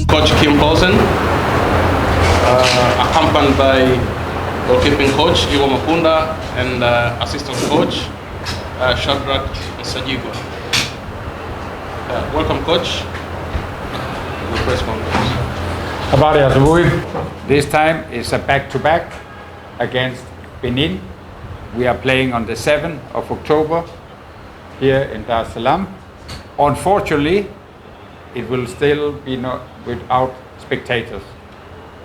Coach Paulsen, accompanied by goalkeeping coach and assistant coach Shadrach Sajigwa. Welcome, coach. The press conference. Habari asubuhi. This time is a back-to-back against Benin. We are playing on the 7th of October here in Dar es Salaam. Unfortunately, it will still be without spectators.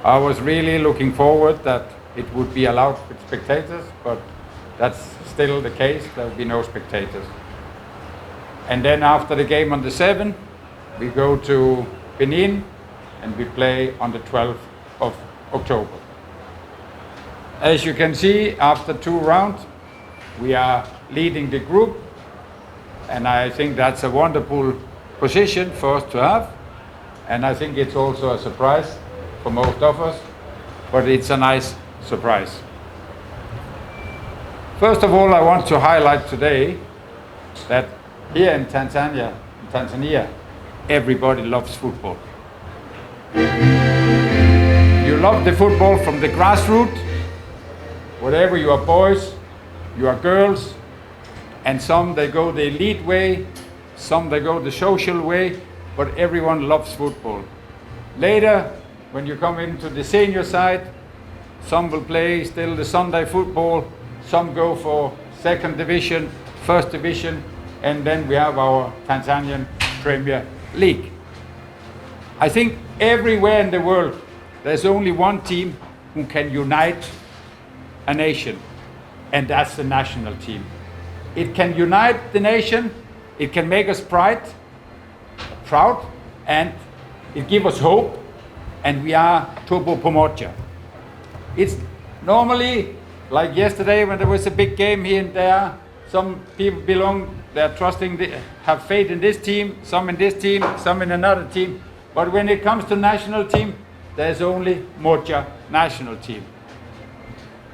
I was really looking forward that it would be allowed with spectators, but that's still the case. There will be no spectators. And then after the game on the 7th, we go to Benin and we play on the 12th of October. As you can see, after 2 rounds, we are leading the group, and I think that's a wonderful position for us to have, and I think it's also a surprise for most of us, but it's a nice surprise. First of all, I want to highlight today that here in Tanzania, everybody loves football. You love the football from the grassroots, whatever you are boys, you are girls, and some they go the elite way, some they go the social way, but everyone loves football. Later, when you come into the senior side, some will play still the Sunday football, some go for 2nd division, 1st division, and then we have our Tanzanian Premier League. I think everywhere in the world, there's only one team who can unite a nation, and that's the national team. It can unite the nation, it can make us proud, and it gives us hope, and we are Turbo Pomocha. It's normally, like yesterday when there was a big game here and there, some people they're trusting, have faith in this team, some in this team, some in another team, but when it comes to national team, there's only Mocha national team.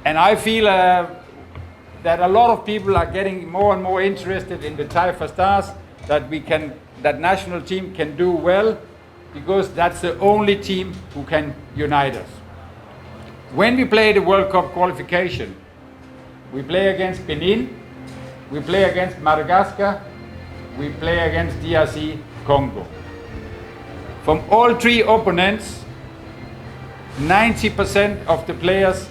And I feel that a lot of people are getting more and more interested in the Taifa Stars, that national team can do well, because that's the only team who can unite us. When we play the World Cup qualification, we play against Benin, we play against Madagascar, we play against DRC Congo. From all 3 opponents, 90% of the players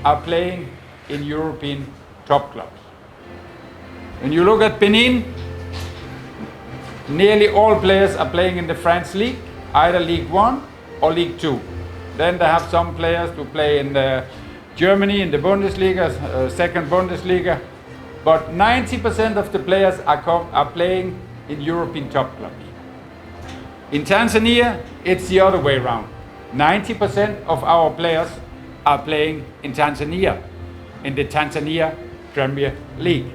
are playing in European top clubs. When you look at Benin, nearly all players are playing in the French league, either League 1 or League 2. Then they have some players who play in Germany in the Bundesliga, 2nd Bundesliga, but 90% of the players are playing in European top clubs. In Tanzania, it's the other way around. 90% of our players are playing in Tanzania, in the Tanzania Premier League.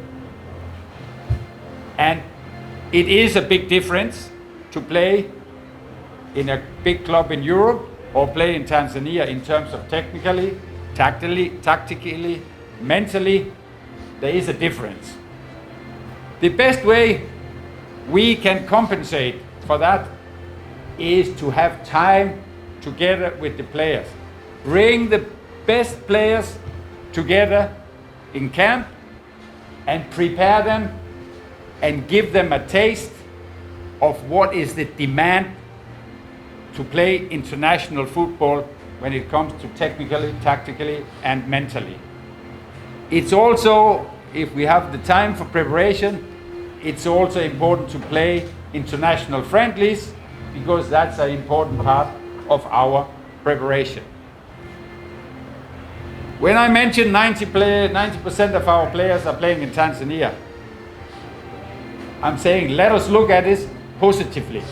And it is a big difference to play in a big club in Europe or play in Tanzania in terms of technically, tactically, mentally. There is a difference. The best way we can compensate for that is to have time together with the players. Bring the best players together in camp and prepare them and give them a taste of what is the demand to play international football when it comes to technically, tactically, and mentally. It's also, if we have the time for preparation, it's also important to play international friendlies, because that's an important part of our preparation. When I mentioned 90% of our players are playing in Tanzania, I'm saying let us look at this positively.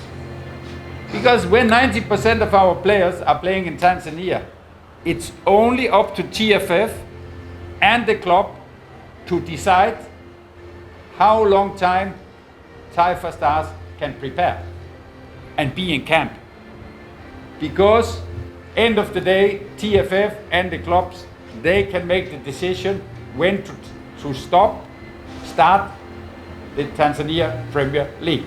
Because when 90% of our players are playing in Tanzania, it's only up to TFF and the club to decide how long time Taifa Stars can prepare and be in camp. Because end of the day, TFF and the clubs, they can make the decision when to start the Tanzania Premier League.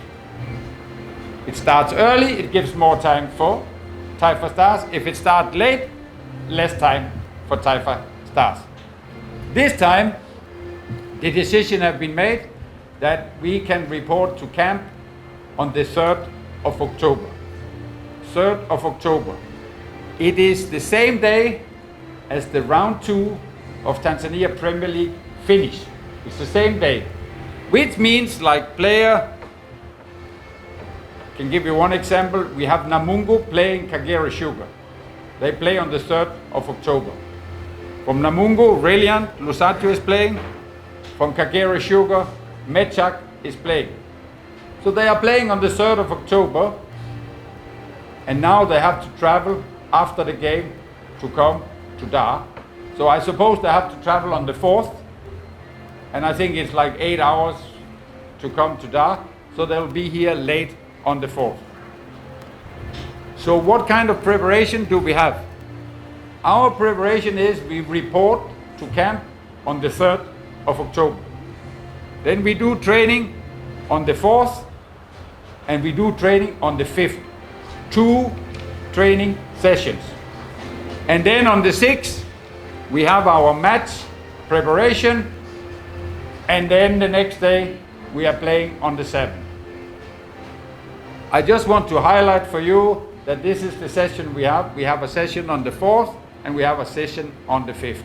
It starts early, it gives more time for Taifa Stars. If it starts late, less time for Taifa Stars. This time, the decision has been made that we can report to camp on the 3rd of October. 3rd of October. It is the same day as the round 2 of Tanzania Premier League finish. It's the same day, which means like player, can give you one example, we have Namungo playing Kagera Sugar. They play on the 3rd of October. From Namungo, Reliant Lusatio is playing. From Kagera Sugar, Mechak is playing. So they are playing on the 3rd of October, and now they have to travel after the game to come to Dar. So I suppose they have to travel on the 4th, and I think it's like 8 hours to come to Dar, so they'll be here late on the 4th. So what kind of preparation do we have? Our preparation is we report to camp on the 3rd of October. Then we do training on the 4th, and we do training on the 5th. 2 training sessions. And then on the 6th, we have our match preparation, and then the next day we are playing on the 7th. I just want to highlight for you that this is the session we have. We have a session on the 4th, and we have a session on the 5th.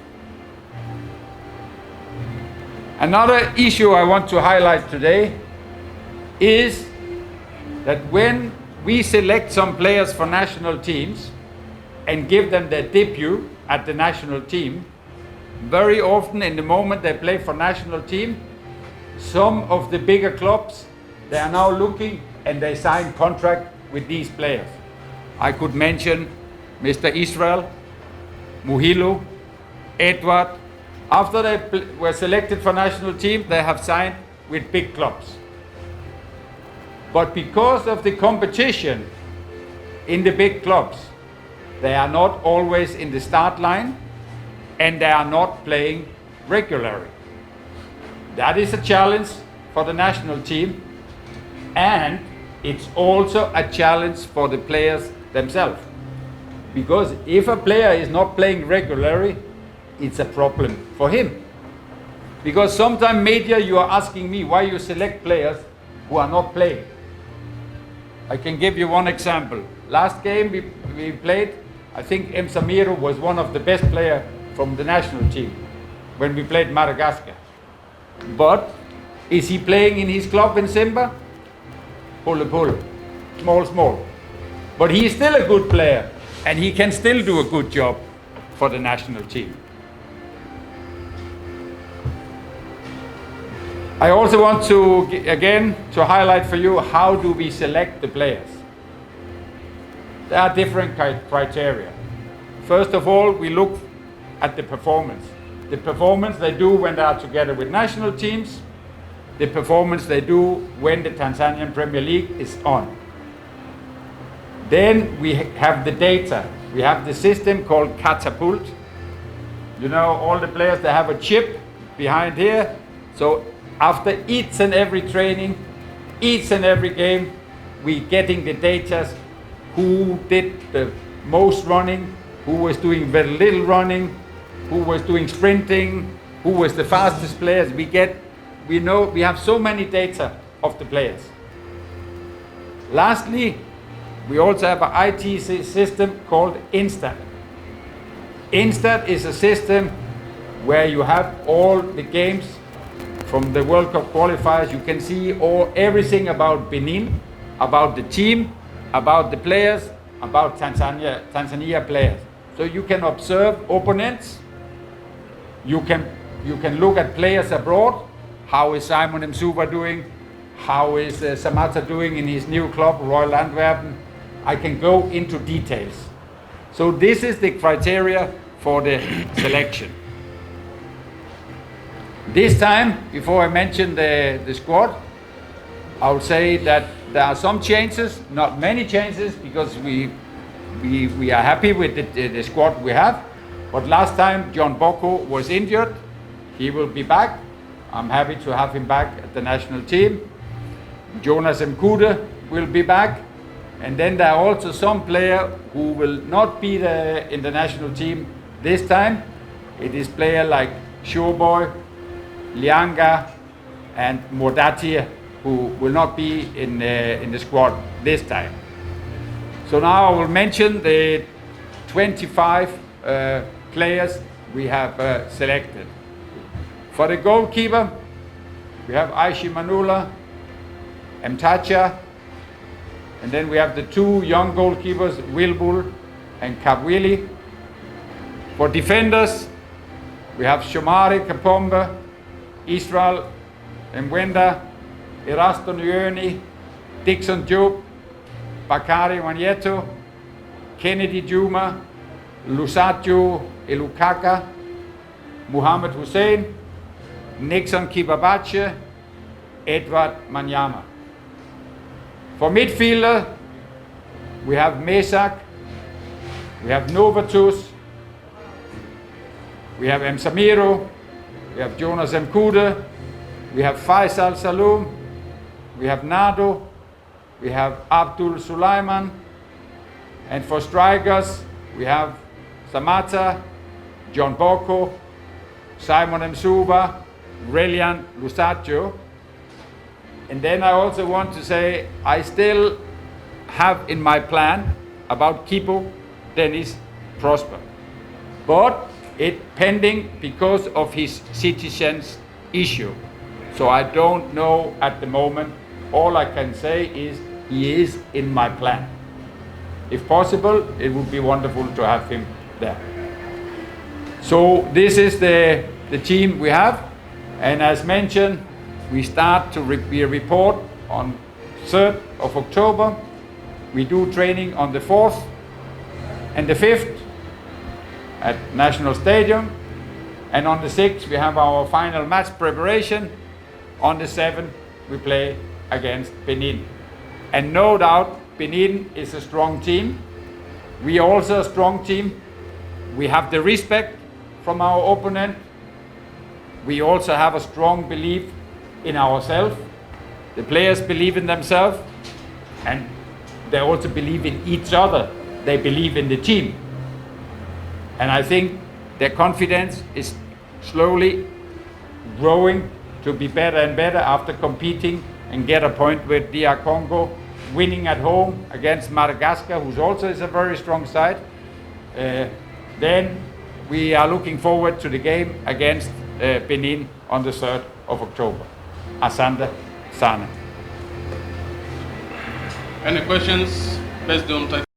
Another issue I want to highlight today is that when we select some players for national teams and give them their debut at the national team, very often in the moment they play for national team, some of the bigger clubs, they are now looking and they sign contract with these players. I could mention Mr. Israel, Muhilu, Edward. After they were selected for national team, they have signed with big clubs. But because of the competition in the big clubs, they are not always in the start line, and they are not playing regularly. That is a challenge for the national team, and it's also a challenge for the players themselves. Because if a player is not playing regularly, it's a problem for him. Because sometimes media, you are asking me why you select players who are not playing. I can give you one example. Last game we played, I think M. Samiro was one of the best players from the national team when we played Madagascar. But is he playing in his club in Simba? Pull, small. But he is still a good player, and he can still do a good job for the national team. I also want to, again, to highlight for you how do we select the players. There are different criteria. First of all, we look at the performance. The performance they do when they are together with national teams, the performance they do when the Tanzanian Premier League is on. Then we have the data. We have the system called Catapult. You know, all the players, they have a chip behind here. So after each and every training, each and every game, we getting the data, who did the most running, who was doing very little running, who was doing sprinting, who was the fastest players. We know, we have so many data of the players. Lastly, we also have an IT system called Instat. Instat is a system where you have all the games from the World Cup qualifiers. You can see everything about Benin, about the team, about the players, about Tanzania players. So you can observe opponents. You can look at players abroad. How is Simon Msuva doing? How is Samata doing in his new club, Royal Antwerpen? I can go into details. So this is the criteria for the selection. This time, before I mention the squad, I would say that there are some changes, not many changes, because we are happy with the squad we have. But last time John Boko was injured. He will be back. I'm happy to have him back at the national team. Jonas Mkude will be back. And then there are also some players who will not be in the national team this time. It is players like Showboy, Lianga, and Mordatia who will not be in the squad this time. So now I will mention the 25 players we have selected. For the goalkeeper, we have Aishi Manula, Mtacha, and then we have the two young goalkeepers, Wilbur and Kabwili. For defenders, we have Shomari Kapomba, Israel Mwenda, Erasto Nyoni, Dixon Job, Bakari Wanyeto, Kennedy Juma, Lusatio Elukaka, Muhammad Hussein, Nixon Kibabache, Edward Manyama. For midfielder, we have Mesak, we have Novatus, we have Samiro, we have Jonas Mkude, we have Faisal Saloom, we have Nado, we have Abdul Sulaiman, and for strikers, we have Samata, John Boko, Simon Msuba, Relian Lusaccio. And then I also want to say I still have in my plan about Kipo Dennis Prosper, but it pending because of his citizens issue. So I don't know at the moment. All I can say is he is in my plan. If possible, it would be wonderful to have him there. So this is the team we have, and as mentioned, we start to report on 3rd of October. We do training on the 4th and the 5th at National Stadium. And on the 6th, we have our final match preparation. On the 7th, we play against Benin. And no doubt, Benin is a strong team. We are also a strong team. We have the respect from our opponent. We also have a strong belief in ourselves. The players believe in themselves, and they also believe in each other. They believe in the team. And I think their confidence is slowly growing to be better and better after competing and get a point with DR Congo, winning at home against Madagascar, who also is a very strong side. Then we are looking forward to the game against Benin on the 3rd of October. Asante sana. Any questions? Let's do them.